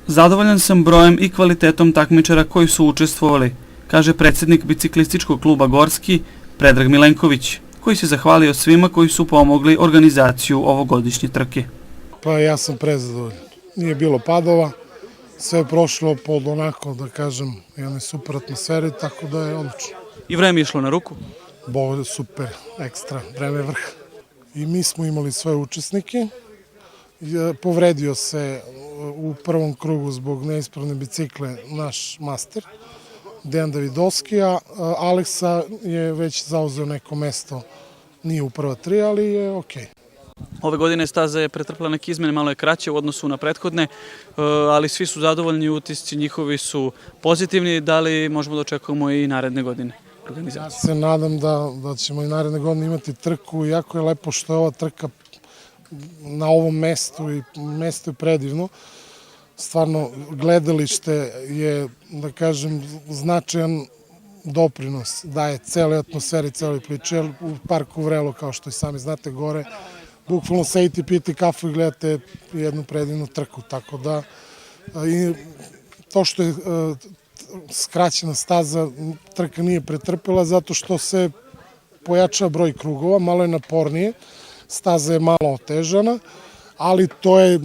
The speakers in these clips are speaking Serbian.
Zadovoljan sam brojem i kvalitetom takmičara koji su učestvovali, kaže predsjednik biciklističkog kluba Gorski Predrag Milenković, koji se zahvalio svima koji su pomogli organizaciju ovogodišnje trke. Pa ja sam prezadovoljan. Nije bilo padova, sve je prošlo pod onako, da kažem, jednoj super atmosferi, tako da je odlično. I vreme je išlo na ruku? Bo super, ekstra, vreme vrh. I mi smo imali svoje učesnike. Povredio se u prvom krugu zbog neispravne bicikle naš master, Dejan Davidovski, a Aleksa je već zauzeo neko mesto, nije u prva tri, ali je okej. Ove godine staza je pretrpela neke izmene, malo je kraće u odnosu na prethodne, ali svi su zadovoljni, utisci njihovi su pozitivni. Da li možemo da očekujemo i naredne godine organizaciju? Ja se nadam da ćemo i naredne godine imati trku, jako je lepo što je ova trka na ovom mestu i mesto je predivno. Stvarno, gledalište je, da kažem, značajan doprinos, daje cele atmosferi, cele priče. U parku Vrelo, kao što i sami znate, gore, bukvalno sedite, pijete kafu i gledate jednu predivnu trku. Tako da, i to što je skraćena staza, trka nije pretrpela zato što se pojača broj krugova, malo je napornije, staza je malo otežana, ali to je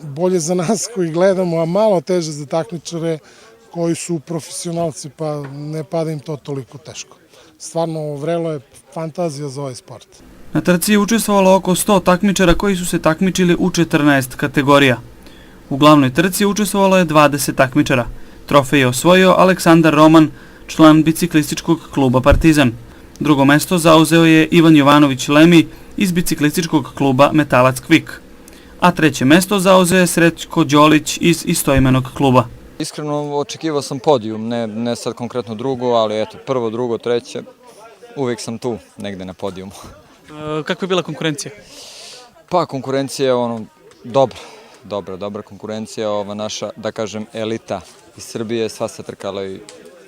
bolje za nas koji gledamo, a malo teže za takmičare koji su profesionalci, pa ne pada im to toliko teško. Stvarno, Vrelo je fantazija za ovaj sport. Na trci je učestvovalo oko 100 takmičara koji su se takmičili u 14 kategorija. U glavnoj trci učestvovalo je 20 takmičara. Trofej je osvojio Aleksandar Roman, član biciklističkog kluba Partizan. Drugo mesto zauzeo je Ivan Jovanović Lemi iz biciklističkog kluba Metalac Kvik. A treće mesto zauzeo je Srećko Đolić iz istoimenog kluba. Iskreno očekivao sam podijum, ne sad konkretno drugo, ali eto, prvo, drugo, treće, uvijek sam tu negde na podijumu. Kakva je bila konkurencija? Pa konkurencija je dobra konkurencija, ova naša, da kažem, elita iz Srbije, sva se trkala i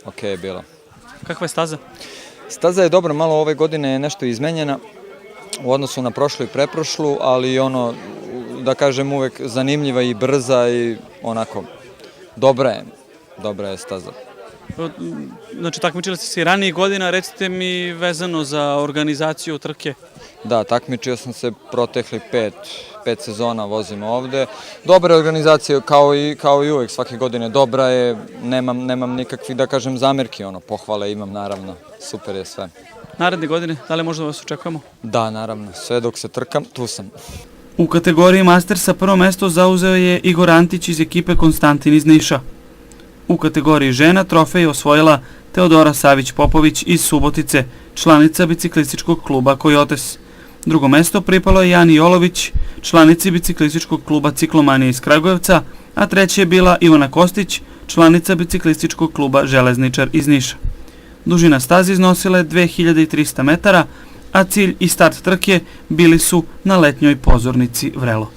okej je bila. Kakva je staza? Staza je dobra, malo ove godine je nešto izmenjena u odnosu na prošlu i preprošlu, ali ono, da kažem, uvek zanimljiva i brza i onako, dobra je staza. Znači, takmičili ste se i ranijih godina, recite mi vezano za organizaciju trke. Da, takmičio sam se protekli pet sezona, vozimo ovde. Dobra je organizacija, kao i uvek, svake godine dobra je, nemam nikakvih, da kažem, zamerki, pohvale imam, naravno, super je sve. Naredne godine, da li možda vas očekujemo? Da, naravno, sve dok se trkam, tu sam. U kategoriji Mastersa prvo mesto zauzeo je Igor Antić iz ekipe Konstantin iz Niša. U kategoriji žena trofej je osvojila Teodora Savić-Popović iz Subotice, članica biciklističkog kluba Coyotes. Drugo mesto pripalo je Jani Jolović, članici biciklističkog kluba Ciklomanija iz Kragujevca, a treće je bila Ivana Kostić, članica biciklističkog kluba Železničar iz Niša. Dužina staze iznosila je 2300 metara, a cilj i start trke bili su na letnjoj pozornici Vrelo.